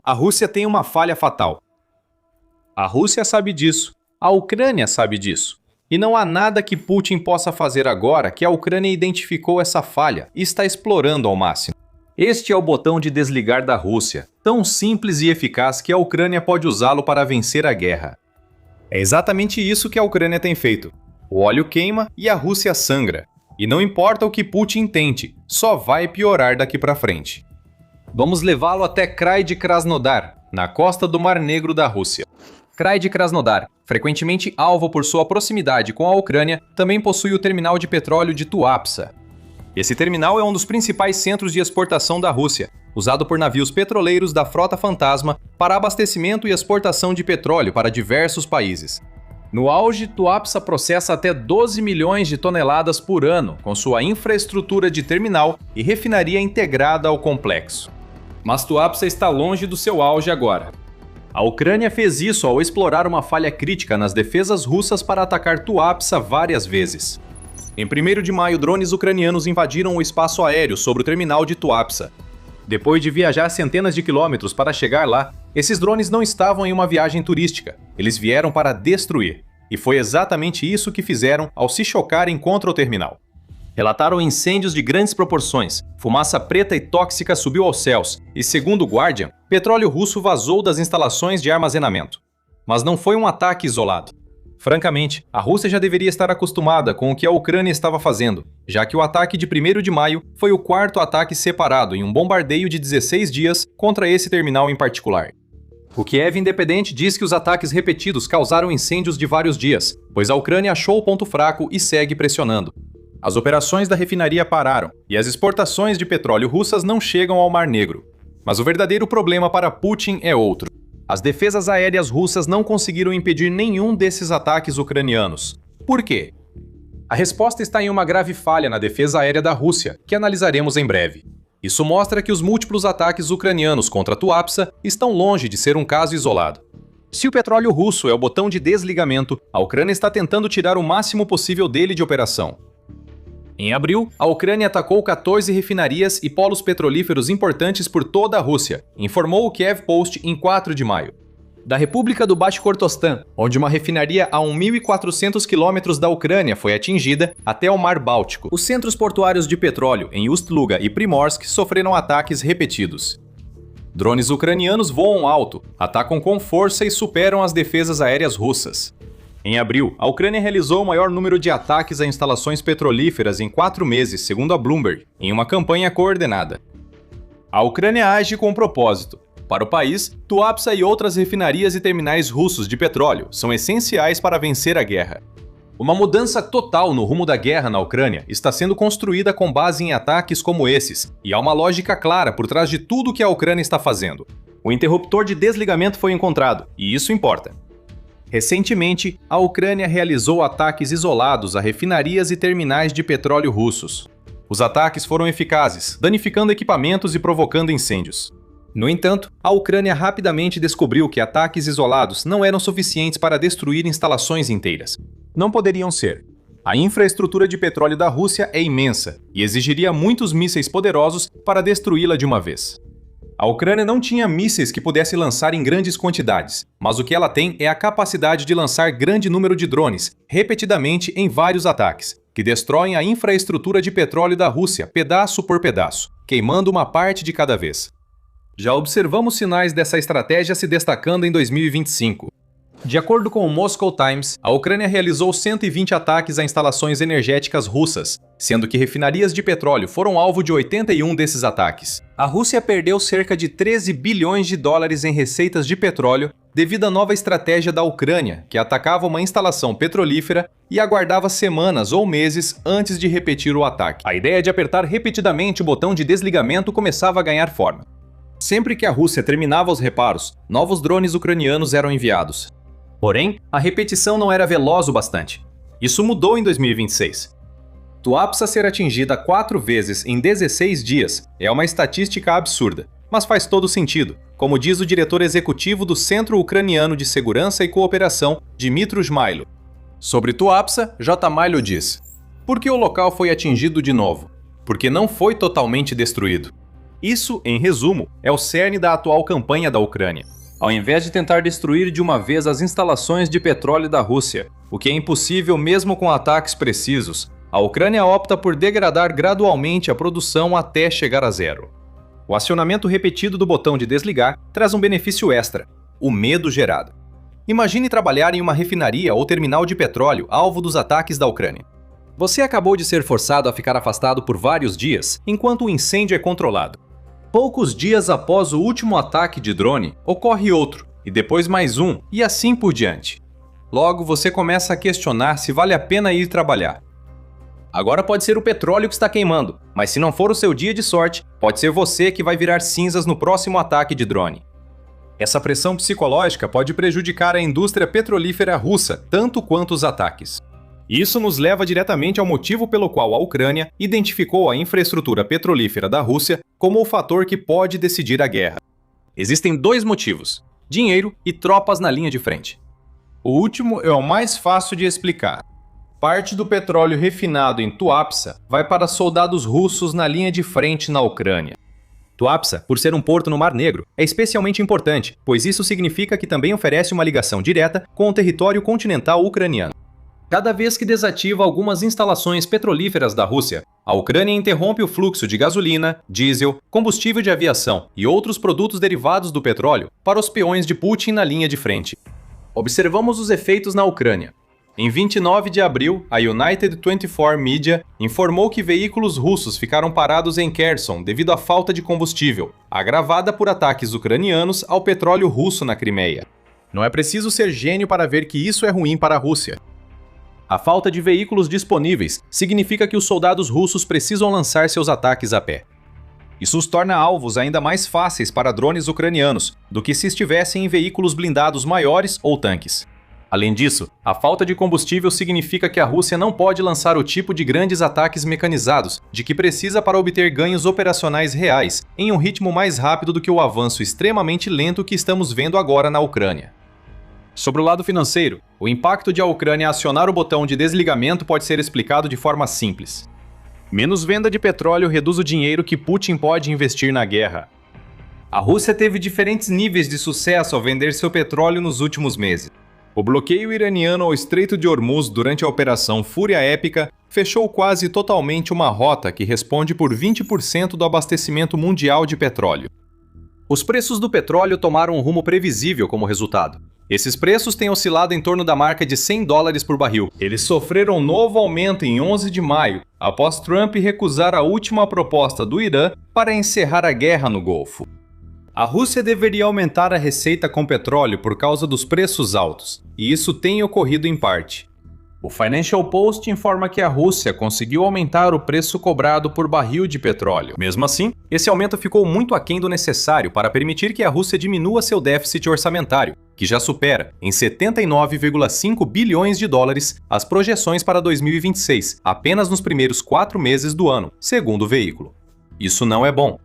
A Rússia tem uma falha fatal. A Rússia sabe disso. A Ucrânia sabe disso. E não há nada que Putin possa fazer agora que a Ucrânia identificou essa falha e está explorando ao máximo. Este é o botão de desligar da Rússia, tão simples e eficaz que a Ucrânia pode usá-lo para vencer a guerra. É exatamente isso que a Ucrânia tem feito. O óleo queima e a Rússia sangra. E não importa o que Putin tente, só vai piorar daqui para frente. Vamos levá-lo até Krai de Krasnodar, na costa do Mar Negro da Rússia. Krai de Krasnodar, frequentemente alvo por sua proximidade com a Ucrânia, também possui o terminal de petróleo de Tuapsa. Esse terminal é um dos principais centros de exportação da Rússia, usado por navios petroleiros da Frota Fantasma para abastecimento e exportação de petróleo para diversos países. No auge, Tuapsa processa até 12 milhões de toneladas por ano, com sua infraestrutura de terminal e refinaria integrada ao complexo. Mas Tuapsa está longe do seu auge agora. A Ucrânia fez isso ao explorar uma falha crítica nas defesas russas para atacar Tuapsa várias vezes. Em 1º de maio, drones ucranianos invadiram o espaço aéreo sobre o terminal de Tuapsa. Depois de viajar centenas de quilômetros para chegar lá, esses drones não estavam em uma viagem turística, eles vieram para destruir. E foi exatamente isso que fizeram ao se chocarem contra o terminal. Relataram incêndios de grandes proporções, fumaça preta e tóxica subiu aos céus, e segundo o Guardian, petróleo russo vazou das instalações de armazenamento. Mas não foi um ataque isolado. Francamente, a Rússia já deveria estar acostumada com o que a Ucrânia estava fazendo, já que o ataque de 1º de maio foi o 4º ataque separado em um bombardeio de 16 dias contra esse terminal em particular. O Kiev Independente diz que os ataques repetidos causaram incêndios de vários dias, pois a Ucrânia achou o ponto fraco e segue pressionando. As operações da refinaria pararam e as exportações de petróleo russas não chegam ao Mar Negro. Mas o verdadeiro problema para Putin é outro. As defesas aéreas russas não conseguiram impedir nenhum desses ataques ucranianos. Por quê? A resposta está em uma grave falha na defesa aérea da Rússia, que analisaremos em breve. Isso mostra que os múltiplos ataques ucranianos contra Tuapsa estão longe de ser um caso isolado. Se o petróleo russo é o botão de desligamento, a Ucrânia está tentando tirar o máximo possível dele de operação. Em abril, a Ucrânia atacou 14 refinarias e polos petrolíferos importantes por toda a Rússia, informou o Kiev Post em 4 de maio. Da República do Bashkortostan, onde uma refinaria a 1.400 quilômetros da Ucrânia foi atingida, até o Mar Báltico. Os centros portuários de petróleo em Ust-Luga e Primorsk sofreram ataques repetidos. Drones ucranianos voam alto, atacam com força e superam as defesas aéreas russas. Em abril, a Ucrânia realizou o maior número de ataques a instalações petrolíferas em 4 meses, segundo a Bloomberg, em uma campanha coordenada. A Ucrânia age com um propósito. Para o país, Tuapsa e outras refinarias e terminais russos de petróleo são essenciais para vencer a guerra. Uma mudança total no rumo da guerra na Ucrânia está sendo construída com base em ataques como esses, e há uma lógica clara por trás de tudo que a Ucrânia está fazendo. O interruptor de desligamento foi encontrado, e isso importa. Recentemente, a Ucrânia realizou ataques isolados a refinarias e terminais de petróleo russos. Os ataques foram eficazes, danificando equipamentos e provocando incêndios. No entanto, a Ucrânia rapidamente descobriu que ataques isolados não eram suficientes para destruir instalações inteiras. Não poderiam ser. A infraestrutura de petróleo da Rússia é imensa e exigiria muitos mísseis poderosos para destruí-la de uma vez. A Ucrânia não tinha mísseis que pudesse lançar em grandes quantidades, mas o que ela tem é a capacidade de lançar grande número de drones, repetidamente em vários ataques, que destroem a infraestrutura de petróleo da Rússia, pedaço por pedaço, queimando uma parte de cada vez. Já observamos sinais dessa estratégia se destacando em 2025. De acordo com o Moscow Times, a Ucrânia realizou 120 ataques a instalações energéticas russas, sendo que refinarias de petróleo foram alvo de 81 desses ataques. A Rússia perdeu cerca de 13 bilhões de dólares em receitas de petróleo devido à nova estratégia da Ucrânia, que atacava uma instalação petrolífera e aguardava semanas ou meses antes de repetir o ataque. A ideia de apertar repetidamente o botão de desligamento começava a ganhar forma. Sempre que a Rússia terminava os reparos, novos drones ucranianos eram enviados. Porém, a repetição não era veloz o bastante. Isso mudou em 2026. Tuapsa ser atingida 4 vezes em 16 dias é uma estatística absurda, mas faz todo sentido, como diz o diretor executivo do Centro Ucraniano de Segurança e Cooperação, Dmytro Zhmailo. Sobre Tuapsa, J. Mailo diz: "Por que o local foi atingido de novo? Porque não foi totalmente destruído. Isso, em resumo, é o cerne da atual campanha da Ucrânia. Ao invés de tentar destruir de uma vez as instalações de petróleo da Rússia, o que é impossível mesmo com ataques precisos, a Ucrânia opta por degradar gradualmente a produção até chegar a zero. O acionamento repetido do botão de desligar traz um benefício extra: o medo gerado. Imagine trabalhar em uma refinaria ou terminal de petróleo alvo dos ataques da Ucrânia. Você acabou de ser forçado a ficar afastado por vários dias, enquanto o incêndio é controlado. Poucos dias após o último ataque de drone, ocorre outro, e depois mais um, e assim por diante. Logo, você começa a questionar se vale a pena ir trabalhar. Agora pode ser o petróleo que está queimando, mas se não for o seu dia de sorte, pode ser você que vai virar cinzas no próximo ataque de drone. Essa pressão psicológica pode prejudicar a indústria petrolífera russa, tanto quanto os ataques. Isso nos leva diretamente ao motivo pelo qual a Ucrânia identificou a infraestrutura petrolífera da Rússia como o fator que pode decidir a guerra. Existem dois motivos: dinheiro e tropas na linha de frente. O último é o mais fácil de explicar. Parte do petróleo refinado em Tuapse vai para soldados russos na linha de frente na Ucrânia. Tuapse, por ser um porto no Mar Negro, é especialmente importante, pois isso significa que também oferece uma ligação direta com o território continental ucraniano. Cada vez que desativa algumas instalações petrolíferas da Rússia, a Ucrânia interrompe o fluxo de gasolina, diesel, combustível de aviação e outros produtos derivados do petróleo para os peões de Putin na linha de frente. Observamos os efeitos na Ucrânia. Em 29 de abril, a United 24 Media informou que veículos russos ficaram parados em Kherson devido à falta de combustível, agravada por ataques ucranianos ao petróleo russo na Crimeia. Não é preciso ser gênio para ver que isso é ruim para a Rússia. A falta de veículos disponíveis significa que os soldados russos precisam lançar seus ataques a pé. Isso os torna alvos ainda mais fáceis para drones ucranianos do que se estivessem em veículos blindados maiores ou tanques. Além disso, a falta de combustível significa que a Rússia não pode lançar o tipo de grandes ataques mecanizados de que precisa para obter ganhos operacionais reais em um ritmo mais rápido do que o avanço extremamente lento que estamos vendo agora na Ucrânia. Sobre o lado financeiro, o impacto de a Ucrânia acionar o botão de desligamento pode ser explicado de forma simples. Menos venda de petróleo reduz o dinheiro que Putin pode investir na guerra. A Rússia teve diferentes níveis de sucesso ao vender seu petróleo nos últimos meses. O bloqueio iraniano ao Estreito de Hormuz durante a Operação Fúria Épica fechou quase totalmente uma rota que responde por 20% do abastecimento mundial de petróleo. Os preços do petróleo tomaram um rumo previsível como resultado. Esses preços têm oscilado em torno da marca de $100 por barril. Eles sofreram um novo aumento em 11 de maio, após Trump recusar a última proposta do Irã para encerrar a guerra no Golfo. A Rússia deveria aumentar a receita com petróleo por causa dos preços altos, e isso tem ocorrido em parte. O Financial Post informa que a Rússia conseguiu aumentar o preço cobrado por barril de petróleo. Mesmo assim, esse aumento ficou muito aquém do necessário para permitir que a Rússia diminua seu déficit orçamentário, que já supera, em 79,5 bilhões de dólares, as projeções para 2026, apenas nos primeiros 4 meses do ano, segundo o veículo. Isso não é bom.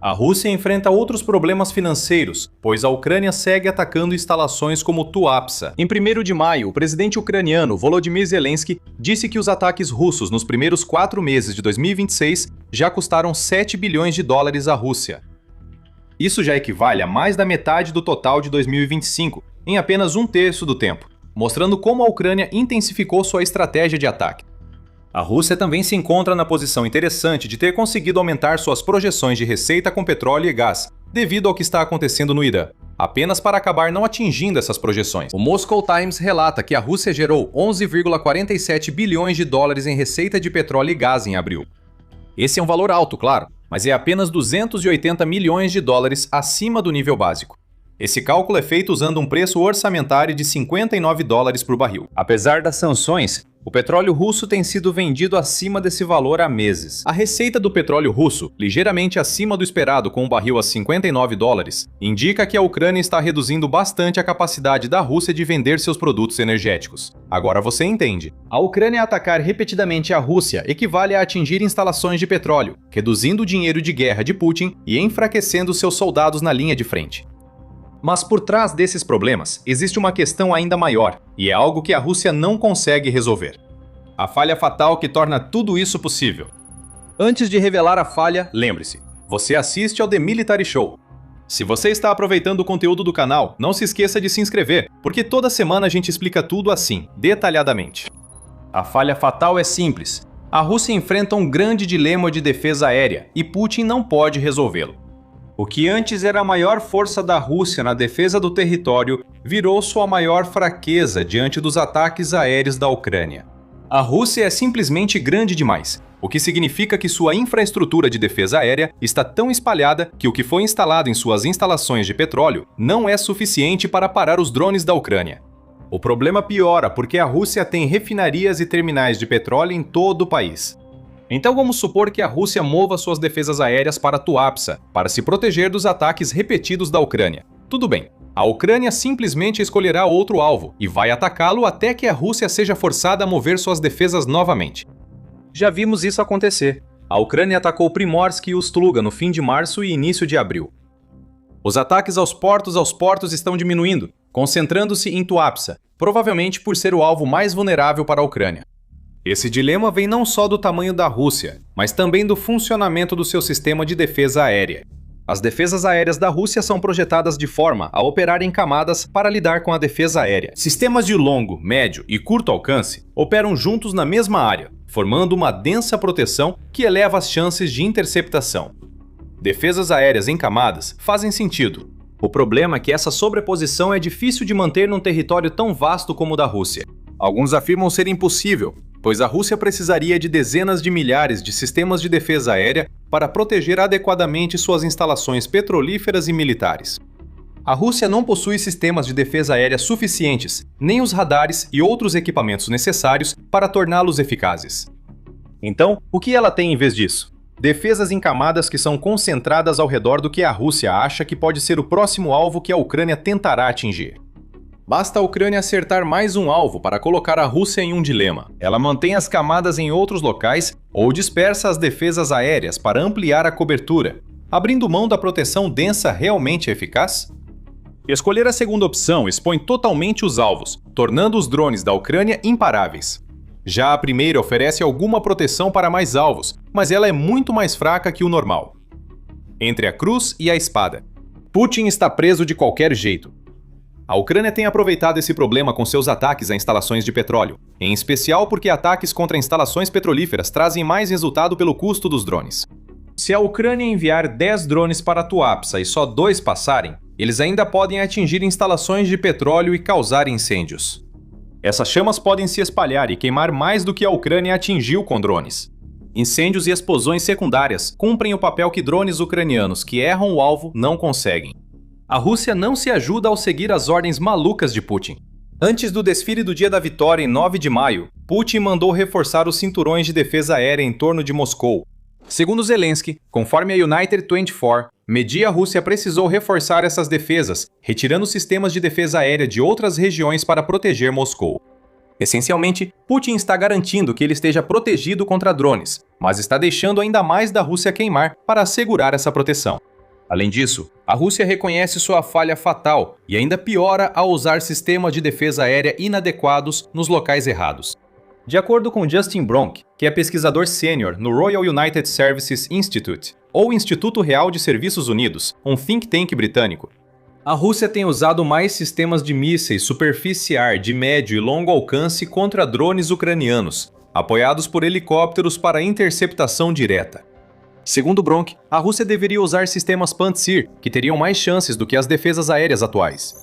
A Rússia enfrenta outros problemas financeiros, pois a Ucrânia segue atacando instalações como Tuapse. Em 1º de maio, o presidente ucraniano Volodymyr Zelensky disse que os ataques russos nos primeiros 4 meses de 2026 já custaram 7 bilhões de dólares à Rússia. Isso já equivale a mais da metade do total de 2025, em apenas 1/3 do tempo, mostrando como a Ucrânia intensificou sua estratégia de ataque. A Rússia também se encontra na posição interessante de ter conseguido aumentar suas projeções de receita com petróleo e gás, devido ao que está acontecendo no Irã, apenas para acabar não atingindo essas projeções. O Moscow Times relata que a Rússia gerou 11,47 bilhões de dólares em receita de petróleo e gás em abril. Esse é um valor alto, claro, mas é apenas 280 milhões de dólares acima do nível básico. Esse cálculo é feito usando um preço orçamentário de $59 por barril. Apesar das sanções, o petróleo russo tem sido vendido acima desse valor há meses. A receita do petróleo russo, ligeiramente acima do esperado com um barril a $59, indica que a Ucrânia está reduzindo bastante a capacidade da Rússia de vender seus produtos energéticos. Agora você entende. A Ucrânia atacar repetidamente a Rússia equivale a atingir instalações de petróleo, reduzindo o dinheiro de guerra de Putin e enfraquecendo seus soldados na linha de frente. Mas por trás desses problemas, existe uma questão ainda maior, e é algo que a Rússia não consegue resolver. A falha fatal que torna tudo isso possível. Antes de revelar a falha, lembre-se, Você assiste ao The Military Show. Se você está aproveitando o conteúdo do canal, não se esqueça de se inscrever, porque toda semana a gente explica tudo assim, detalhadamente. A falha fatal é simples. A Rússia enfrenta um grande dilema de defesa aérea e Putin não pode resolvê-lo. O que antes era a maior força da Rússia na defesa do território virou sua maior fraqueza diante dos ataques aéreos da Ucrânia. A Rússia é simplesmente grande demais, o que significa que sua infraestrutura de defesa aérea está tão espalhada que o que foi instalado em suas instalações de petróleo não é suficiente para parar os drones da Ucrânia. O problema piora porque a Rússia tem refinarias e terminais de petróleo em todo o país. Então vamos supor que a Rússia mova suas defesas aéreas para Tuapsa, para se proteger dos ataques repetidos da Ucrânia. Tudo bem, a Ucrânia simplesmente escolherá outro alvo e vai atacá-lo até que a Rússia seja forçada a mover suas defesas novamente. Já vimos isso acontecer. A Ucrânia atacou Primorsk e Ust-Luga no fim de março e início de abril. Os ataques aos portos estão diminuindo, concentrando-se em Tuapsa, provavelmente por ser o alvo mais vulnerável para a Ucrânia. Esse dilema vem não só do tamanho da Rússia, mas também do funcionamento do seu sistema de defesa aérea. As defesas aéreas da Rússia são projetadas de forma a operar em camadas para lidar com a defesa aérea. Sistemas de longo, médio e curto alcance operam juntos na mesma área, formando uma densa proteção que eleva as chances de interceptação. Defesas aéreas em camadas fazem sentido. O problema é que essa sobreposição é difícil de manter num território tão vasto como o da Rússia. Alguns afirmam ser impossível, pois a Rússia precisaria de dezenas de milhares de sistemas de defesa aérea para proteger adequadamente suas instalações petrolíferas e militares. A Rússia não possui sistemas de defesa aérea suficientes, nem os radares e outros equipamentos necessários para torná-los eficazes. Então, o que ela tem em vez disso? Defesas em camadas que são concentradas ao redor do que a Rússia acha que pode ser o próximo alvo que a Ucrânia tentará atingir. Basta a Ucrânia acertar mais um alvo para colocar a Rússia em um dilema. Ela mantém as camadas em outros locais ou dispersa as defesas aéreas para ampliar a cobertura, abrindo mão da proteção densa realmente eficaz? Escolher a segunda opção expõe totalmente os alvos, tornando os drones da Ucrânia imparáveis. Já a primeira oferece alguma proteção para mais alvos, mas ela é muito mais fraca que o normal. Entre a cruz e a espada. Putin está preso de qualquer jeito. A Ucrânia tem aproveitado esse problema com seus ataques a instalações de petróleo, em especial porque ataques contra instalações petrolíferas trazem mais resultado pelo custo dos drones. Se a Ucrânia enviar 10 drones para Tuapsa e só 2 passarem, eles ainda podem atingir instalações de petróleo e causar incêndios. Essas chamas podem se espalhar e queimar mais do que a Ucrânia atingiu com drones. Incêndios e explosões secundárias cumprem o papel que drones ucranianos que erram o alvo não conseguem. A Rússia não se ajuda ao seguir as ordens malucas de Putin. Antes do desfile do Dia da Vitória em 9 de maio, Putin mandou reforçar os cinturões de defesa aérea em torno de Moscou. Segundo Zelensky, conforme a United 24, a Rússia precisou reforçar essas defesas, retirando sistemas de defesa aérea de outras regiões para proteger Moscou. Essencialmente, Putin está garantindo que ele esteja protegido contra drones, mas está deixando ainda mais da Rússia queimar para assegurar essa proteção. Além disso, a Rússia reconhece sua falha fatal e ainda piora ao usar sistemas de defesa aérea inadequados nos locais errados. De acordo com Justin Bronk, que é pesquisador sênior no Royal United Services Institute, ou Instituto Real de Serviços Unidos, um think tank britânico, a Rússia tem usado mais sistemas de mísseis superficiar de médio e longo alcance contra drones ucranianos, apoiados por helicópteros para interceptação direta. Segundo Bronk, a Rússia deveria usar sistemas Pantsir, que teriam mais chances do que as defesas aéreas atuais.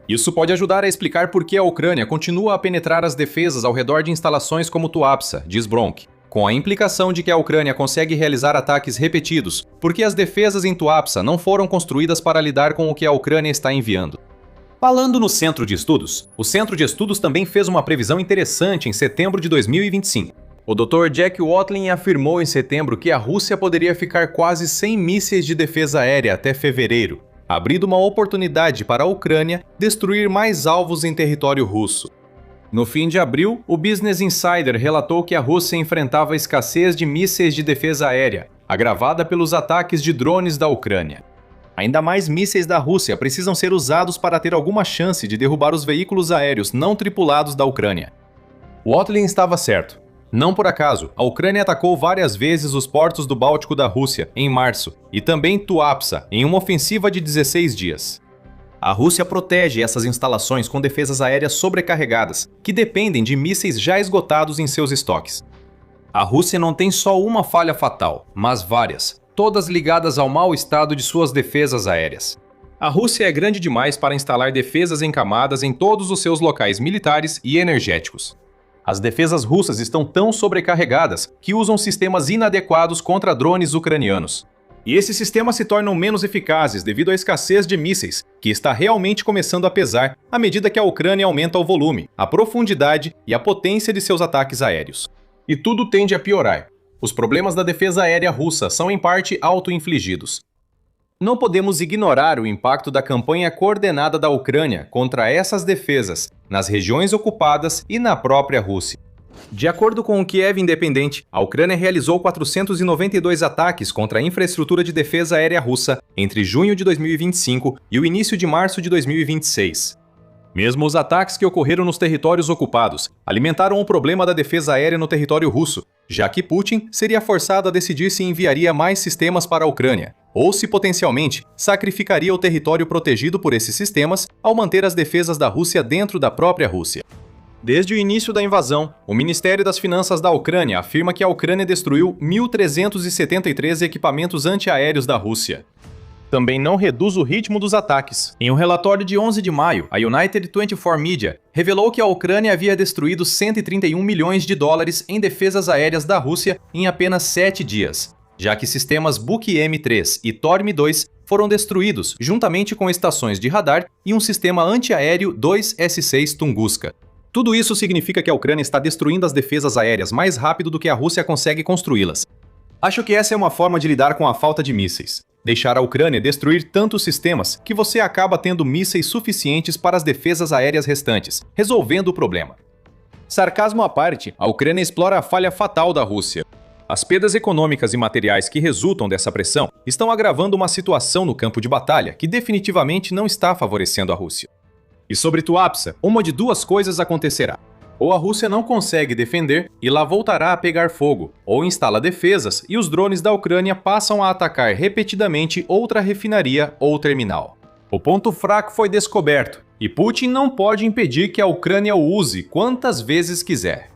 Isso pode ajudar a explicar por que a Ucrânia continua a penetrar as defesas ao redor de instalações como Tuapsa, diz Bronk, com a implicação de que a Ucrânia consegue realizar ataques repetidos, porque as defesas em Tuapsa não foram construídas para lidar com o que a Ucrânia está enviando. Falando no Centro de Estudos, o Centro de Estudos também fez uma previsão interessante em setembro de 2025. O Dr. Jack Watling afirmou em setembro que a Rússia poderia ficar quase sem mísseis de defesa aérea até fevereiro, abrindo uma oportunidade para a Ucrânia destruir mais alvos em território russo. No fim de abril, o Business Insider relatou que a Rússia enfrentava a escassez de mísseis de defesa aérea, agravada pelos ataques de drones da Ucrânia. Ainda mais mísseis da Rússia precisam ser usados para ter alguma chance de derrubar os veículos aéreos não tripulados da Ucrânia. Watling estava certo. Não por acaso, a Ucrânia atacou várias vezes os portos do Báltico da Rússia em março e também Tuapsa em uma ofensiva de 16 dias. A Rússia protege essas instalações com defesas aéreas sobrecarregadas, que dependem de mísseis já esgotados em seus estoques. A Rússia não tem só uma falha fatal, mas várias, todas ligadas ao mau estado de suas defesas aéreas. A Rússia é grande demais para instalar defesas em camadas em todos os seus locais militares e energéticos. As defesas russas estão tão sobrecarregadas que usam sistemas inadequados contra drones ucranianos. E esses sistemas se tornam menos eficazes devido à escassez de mísseis, que está realmente começando a pesar à medida que a Ucrânia aumenta o volume, a profundidade e a potência de seus ataques aéreos. E tudo tende a piorar. Os problemas da defesa aérea russa são em parte auto-infligidos. Não podemos ignorar o impacto da campanha coordenada da Ucrânia contra essas defesas, nas regiões ocupadas e na própria Rússia. De acordo com o Kiev Independente, a Ucrânia realizou 492 ataques contra a infraestrutura de defesa aérea russa entre junho de 2025 e o início de março de 2026. Mesmo os ataques que ocorreram nos territórios ocupados alimentaram o problema da defesa aérea no território russo, já que Putin seria forçado a decidir se enviaria mais sistemas para a Ucrânia, ou se potencialmente sacrificaria o território protegido por esses sistemas ao manter as defesas da Rússia dentro da própria Rússia. Desde o início da invasão, o Ministério das Finanças da Ucrânia afirma que a Ucrânia destruiu 1.373 equipamentos antiaéreos da Rússia. Também não reduz o ritmo dos ataques. Em um relatório de 11 de maio, a United 24 Media revelou que a Ucrânia havia destruído 131 milhões de dólares em defesas aéreas da Rússia em apenas 7 dias, já que sistemas Buk M3 e Torm-2 foram destruídos juntamente com estações de radar e um sistema antiaéreo 2S6 Tunguska. Tudo isso significa que a Ucrânia está destruindo as defesas aéreas mais rápido do que a Rússia consegue construí-las. Acho que essa é uma forma de lidar com a falta de mísseis. Deixar a Ucrânia destruir tantos sistemas que você acaba tendo mísseis suficientes para as defesas aéreas restantes, resolvendo o problema. Sarcasmo à parte, a Ucrânia explora a falha fatal da Rússia. As perdas econômicas e materiais que resultam dessa pressão estão agravando uma situação no campo de batalha que definitivamente não está favorecendo a Rússia. E sobre Tuapsa, uma de duas coisas acontecerá. Ou a Rússia não consegue defender e lá voltará a pegar fogo, ou instala defesas e os drones da Ucrânia passam a atacar repetidamente outra refinaria ou terminal. O ponto fraco foi descoberto, e Putin não pode impedir que a Ucrânia o use quantas vezes quiser.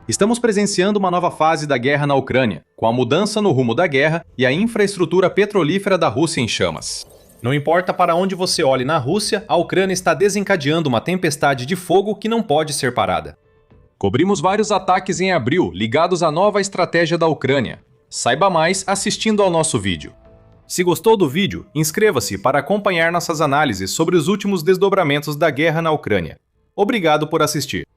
Estamos presenciando uma nova fase da guerra na Ucrânia, com a mudança no rumo da guerra e a infraestrutura petrolífera da Rússia em chamas. Não importa para onde você olhe na Rússia, a Ucrânia está desencadeando uma tempestade de fogo que não pode ser parada. Cobrimos vários ataques em abril ligados à nova estratégia da Ucrânia. Saiba mais assistindo ao nosso vídeo. Se gostou do vídeo, inscreva-se para acompanhar nossas análises sobre os últimos desdobramentos da guerra na Ucrânia. Obrigado por assistir.